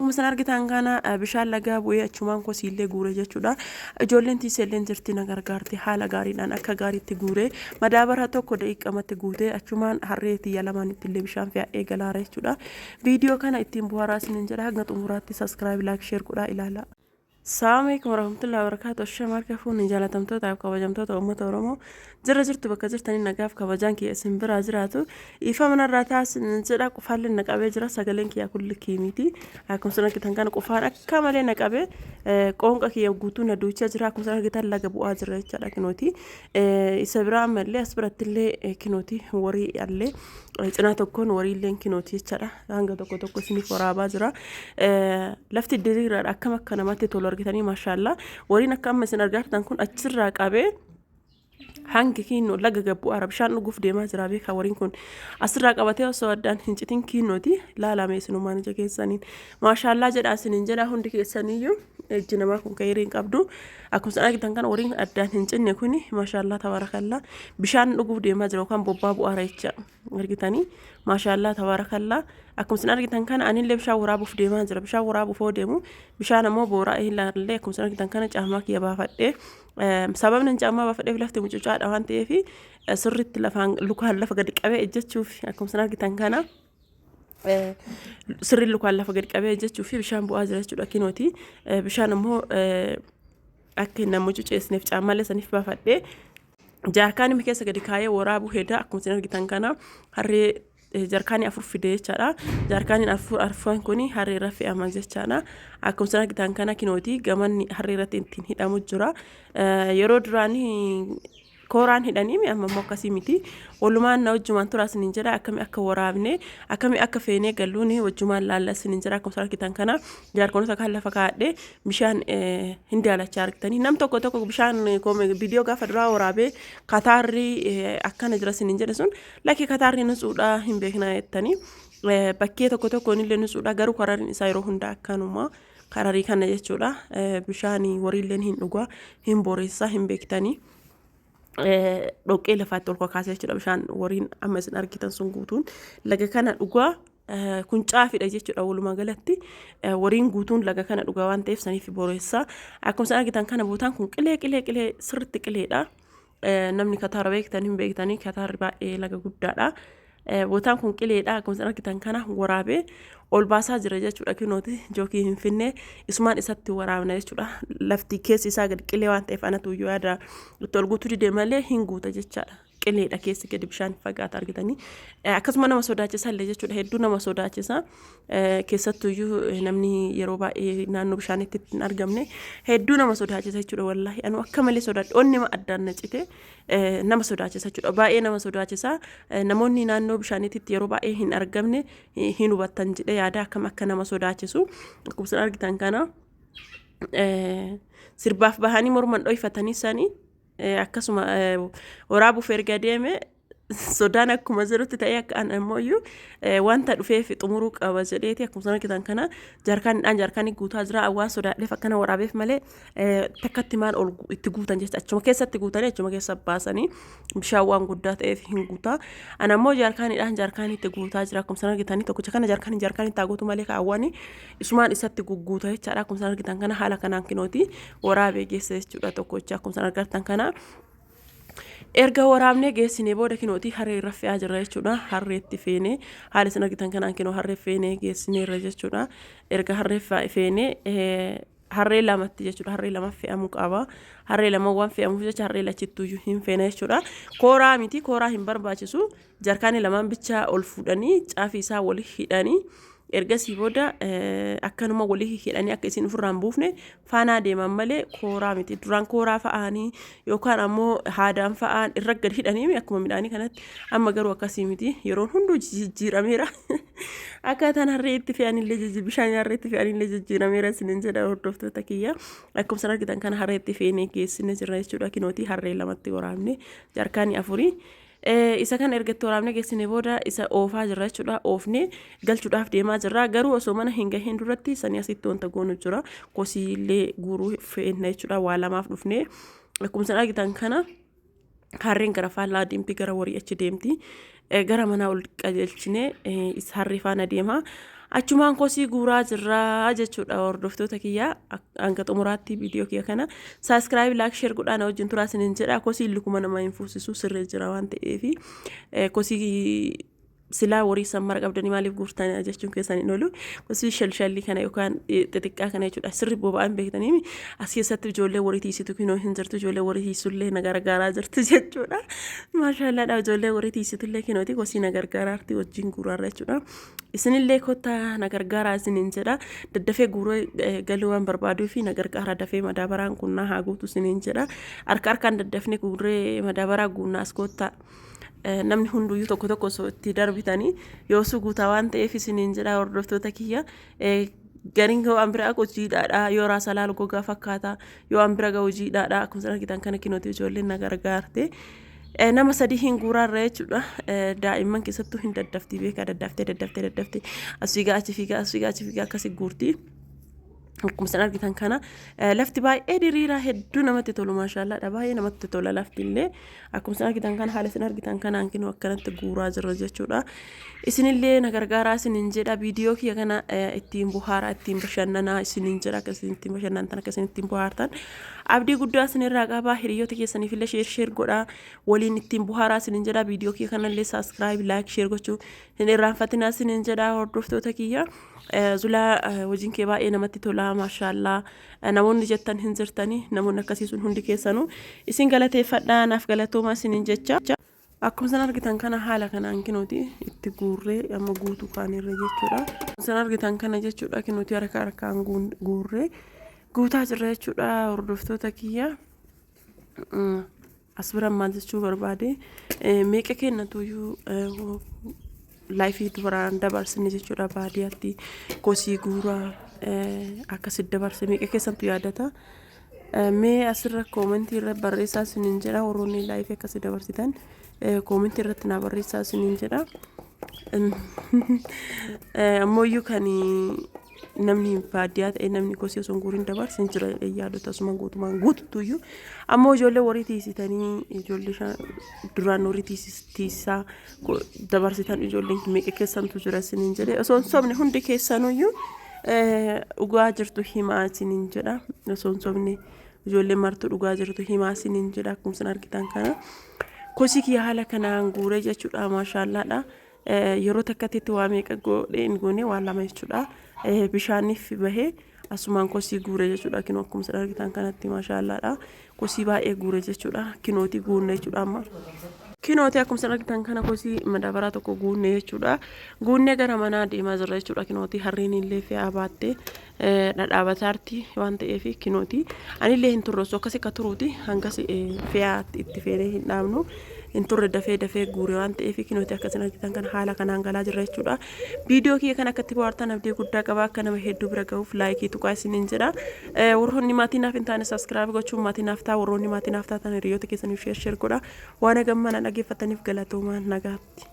akkuma san argitan kana bishaan lagaa bu'ee achumaan kosiillee guure jechuudha. Ijoolleen tiiseelleen jirti na gargaarti haala gaariidhaan akka gaariitti guure madaabara tokko daqiiqamatti guutee achumaan harree tiyya lamaan ittillee bishaan fe'ee galaara jechuudha. Viidiyoo kana ittiin bu'aaraa isiniin jedha hanga xumuraatti subscribe like share godhaa ilaala. Assalamu alaikum warahmatullahi wabarakatuh. Shamarra kafuun jaalatamtoota kabajamtoota uummata Oromoo jirra jirtu bakka jirtanii nagaaf kabajaan kiyya isin biraa jiraatu ifa manarraa taasisan jedha qufaallee naqabee jira sagaleen kiyya kulli kiimiti akkuma sana argitan kana qufaan akka malee naqabee qoonqa kiyya guutuu na duuchaa jira akkuma sana argitan laga bu'aa jira jechaadha kinooti isa biraa ammallee as birattillee kinooti warii allee cinaa tokkoon wariilleen kinooti jechaadha hanga tokko isiniif waraabaa jira lafti diriiraadha akkam akka namatti tolu argitanii maashaallah wariin akka amma isin argartan kun achirraa qabee hangi kiinoo laga gabbu arabshaan dhuguuf deemaa jira beekaa wariin kun asirraa qabatee osoo addaan hin citin kiinooti laalame isinumaan ija keessaniin maashaallah jedha isiniin jedha hundi keessaniyyuu ejji namaa kun kayiriin qabdu akkuma isin argitan kana wariin addaan hin cinne kuni maashaallah tabarakallah bishaan dhuguuf deemaa jira yookaan bobbaa bu'aara jecha argitanii maashaallah tabarakallah akkuma isin argitan kana anillee bishaan waraabuuf deemaa jira bishaan waraabuuf oo deemu bishaan ammoo booraa ilaallee akkuma isin argitan kana caamaa kiyya baafadhee sababni caamaa baafadheef lafti mucucaadha waan ta'eef sirriitti lafaan lukaan lafa gadi qabee ejjechuuf akkuma isin argitan kana sirri lukaan lafa gadi qabee ejjechuuf bishaan bu'aa jira jechuudha kinooti bishaan ammoo akka hin mucuceesneef caamaalee saniif baafadhee jaarkaanii keessa gadi kaayee waraabuu hedaa akkuma isin argitan kana harree jarkaanii afur fide jechaadha jarkaaniin arfan kuni harree irra fe'ama jechaadha akkuma isin argitan kana kinooti gamanni harree irratti ittiin hidhamu jira yeroo duraanii kooraan hidhanii amma immoo akkasii miti walumaan na wajjumaan turaa isiniin jedha akkami akka waraabne akkami akka feenee galluun wajjumaan laalla isiniin jedha akkuma argitan kana jaarkoonota kan lafa kaadhee bishaan hin daalachaa argitanii nam tokko bishaan viidiyoo gaafa duraa waraabee kataarri akkana jira isiniin jedha sun lakki kataarri nutsuudha hin beekna jettanii bakkee tokko illee nutsuudha garuu karariin isaa yeroo hunda akkanuma kararii kana jechuudha bishaan wariilleen hin dhugaa hin boreessaa hin beektanii dhoqqee lafaatti ol kakaasee jechuudha bishaan wariin amma isin argitan sun guutuun laga kana dhugaa kun caafidha jechuudha walumaa galatti wariin guutuun laga kana dhugaa waan ta'eef saniif boreessaa akkuma isin argitan kana bootaan kun qilee sirriitti qileedha namni kataara beektan hin beektanii kataarri baay'ee laga guddaadha bootaan kun qileedha akkuma isin argitan kana waraabee ol baasaa jira jechuudha kinooti jookii hin finne isumaan isatti waraabna jechuudha lafti keessi isaa gad qilee waan ta'eef anatu iyyuu yaada itti ol guutuu dide malee hin guuta jechaadha qileedha keessi gadi bishaan fagaata argitanii akkasuma nama sodaachisa illee jechuudha hedduu nama sodaachisa keessattuu iyyuu namni yeroo baay'ee naannoo bishaanitti hin argamne hedduu nama sodaachisa jechuudha wallaahi anu akka malee sodaadhe onni ma addaan na cite nama sodaachisa jechuudha baay'ee nama sodaachisa namoonni naannoo bishaanitti yeroo baay'ee hin argamne hin hubattan jedhe yaada akkam akka nama sodaachisu akkuma argitan kana sirbaaf bahanii morman dhoyfatanii sanii akkasuma waraabuuf erga deeme sodaan akkuma jirutti ta'ee akka an ammoo wanta dhufee fi xumuruu qaba jedheeti akkuma argitan kana jarkaanii guutaa jira waan sodaadheef akkana waraabeef malee takkatti maal ol itti guutan jecha achuma keessatti guutanii achuma keessa baasanii bishaan waan guddaa ta'eef hin guutaa an ammoo jarkaanii itti guutaa jira akkuma argitanii tokkicha kana jarkaanii taaguutu malee kaawwanii isumaan isatti gugguuta jechaadha akkuma argitan kana haala kanaan kinooti waraabee geessa jechuudha tokkicha akkuma argitan kana erga waraabnee geessinee booda kinooti harree irra fe'aa jirra jechuudha harreetti feenee haala isin argitan kanaan kinoo harree feenee geessinee irra jechuudha erga harree feenee harree lamatti jechuudha harree lama fe'amuu qaba harree lama waan fe'amuuf jecha harree lachittuu hin feene jechuudha kooraa miti kooraa hin barbaachisu jarkaanii lamaan bicha ol fuudhanii caafii isaa wal hidhanii ergasii booda akkanuma walii hidhanii akka isin ofirraan buufne faanaa deeman malee kooraa miti duraan kooraa fa'aanii yookaan ammoo haadaan fa'aan irra gad hidhanii akkuma midhaanii kanatti amma garuu akkasii miti yeroon hunduu jijjiirameera akkaataan harree itti fe'anillee bishaan harree itti fe'anillee jijjiirameera isiniin jedha hordoftoota kiyya akkuma argitan kana harree itti fe'nee geessine jirra jechuudha kinooti harree lamatti waraabne jarkaanii afurii isa kan ergatti waraabne geessine booda isa oofaa jirra jechuudha oofne galchuudhaaf deemaa jirra garuu osoo mana hin gahin duratti sanii asitti wanta goonu jira kosiillee guuruu fe'enna jechuudha waa lamaaf dhufne akkuma argitan kana harreen gara faallaa deemti gara warii achi deemti gara mana ol qajeelchine harree faana deema achumaan kosii guuraa jirraa jechuudha hordoftoota kiyyaa hanga xumuraatti viidiyoo kiyya kana subscribe like share godhaan wajjin turaa isiniin jedha kosii lukuma nama hin fuusisu sirrii jira waan ta'eef kosii silaa warii sammara qabdanii maaliif guurtanii jechuun keessan hin oolu kosii shalshallii kana yookaan xixiqqaa kana jechuudha sirri boba'aan beektanii as keessatti ijoollee warii tiisitu kinoo hin jirtu ijoollee warii tiisullee na gargaaraa jirtu jechuudha maashaallaadha ijoollee warii tiisitullee kinooti kosii na gargaaraarti wajjin guuraarra jechuudha isinillee kottaa na gargaaraa isiniin jedha daddafee guuree galuu waan barbaaduu fi na gargaara dafee madaabaraan kunnaa haa guutu isiniin jedha harka harkaan daddafne guuree madaabaraa guunnaas kottaa namni hunduyyuu tokko tokko itti darbitanii yoo suguutaa waan ta'eef isiniin jedha hordoftoota kiyya gariin ga'u an bira hojiidhaadha yoo raasa laalu gogaa fakkaata yoo an bira ga'u hojiidhaadha akkuma argitan kana kinooti ijoolleen na gargaarte nama sadii hin guuraarra jechuudha daa'imman keessattuu hin daddafti beekaa daddaftee as fiigaa achi fiigaa akkasi guurti akkuma san argitan kana lafti baay'ee diriiraa hedduu namatti tolu maashaallah baay'ee namatti tola lafti illee akkuma san argitan kana haala isin argitan kana hanqinu akkanatti guuraa jirra jechuudha isinillee na gargaaraa isiniin jedha viidiyoo kiyya kana ittiin buhaaraa ittiin bashannanaa isiniin jedha akkasiin ittiin bashannantan akkasiin ittiin buhaartan abdii guddaa isinirraa qabaa hiriyoota keessaniif illee sheer godhaa waliin ittiin buhaaraa isiniin jedha viidiyoo kiyya kanallee subscribe like share gochuu hin irraanfatinaa isiniin jedha hordoftoota kiyya zulaa wajjin kee baay'ee namatti tola maashaallah namoonni jettan hin jirtanii namoonni akkasii sun hundi keessanuu isin galateeffadhaa naaf galatoomaa isiniin jecha akkuma san argitan kana haala kanaan kinooti itti guurree amma guutuu kaanirra jechuudha san argitan kana jechuudha kinooti harkaan guurree guutaa jirra jechuudha hordoftoota kiyya as biran maal jechuu barbaade meeqa kennatuyyuu laayifii dubaraan dabarsine jechuudha baadiyyaatti kosii guuraa akkasitti dabarse meeqa keessantu yaadata mee asirra koomentii irra barreessaa isiniin jedha warroonni laayifii akkasii dabarsitan koomentii irratti naa barreessaa isiniin jedha ammoo kan namni baadiyyaa ta'e namni kosii osoo guuriin dabarsin jira yaadota asuma guutumaan guututuyyuu ammoo ijoollee warii tiisitanii ijoollee duraan warii tiisisaa dabarsitan ijoolleen meeqa keessantu jira isiniin jedhe osoo hin sobne hundi keessanuyyuu dhugaa jirtu himaa isiniin jedha osoo hin sobne ijoollee martuu dhugaa jirtu himaa isiniin jedha akkuma isin argitan kana kosii kiyya haala kanaan guuree jechuudha maashaallaadha yeroo takkatti waa meeqa godheen goone waan lama jechuudha bishaaniif bahee asumaan kosii guuree jechuudha kinoo akkuma isin argitan kanatti maashaallaadha kosii baay'ee guuree jechuudha kinooti guunne jechuudha amma kinooti akkuma isin argitan kana kosii madaabaraa tokko guunne jechuudha guunne gara manaa deemaa jirra jechuudha kinooti harreen illee fe'aa baattee dhadhaabataarti waan ta'eef kinooti anillee hin turre osoo akkasii akka turuuti hangas fe'aa itti feeree hin dhaabnu in turre dafee guure waan ta'eef kinooti akkasiin argitan kan haala kanaan galaa jirra jechuudha viidiyoo kiyya kan akkatti bohaartan abdii guddaa qaba akka nama hedduu bira gahuuf laayikii tuqaa isiniin jedha warroonni maatii naaf hin taane subscribe gochuun maatii naaf ta'a warroonni maatii naaf taatan hiriyoota keessaniif sheer godha waan gammana dhaggeeffataniif galatoomaa nagaatti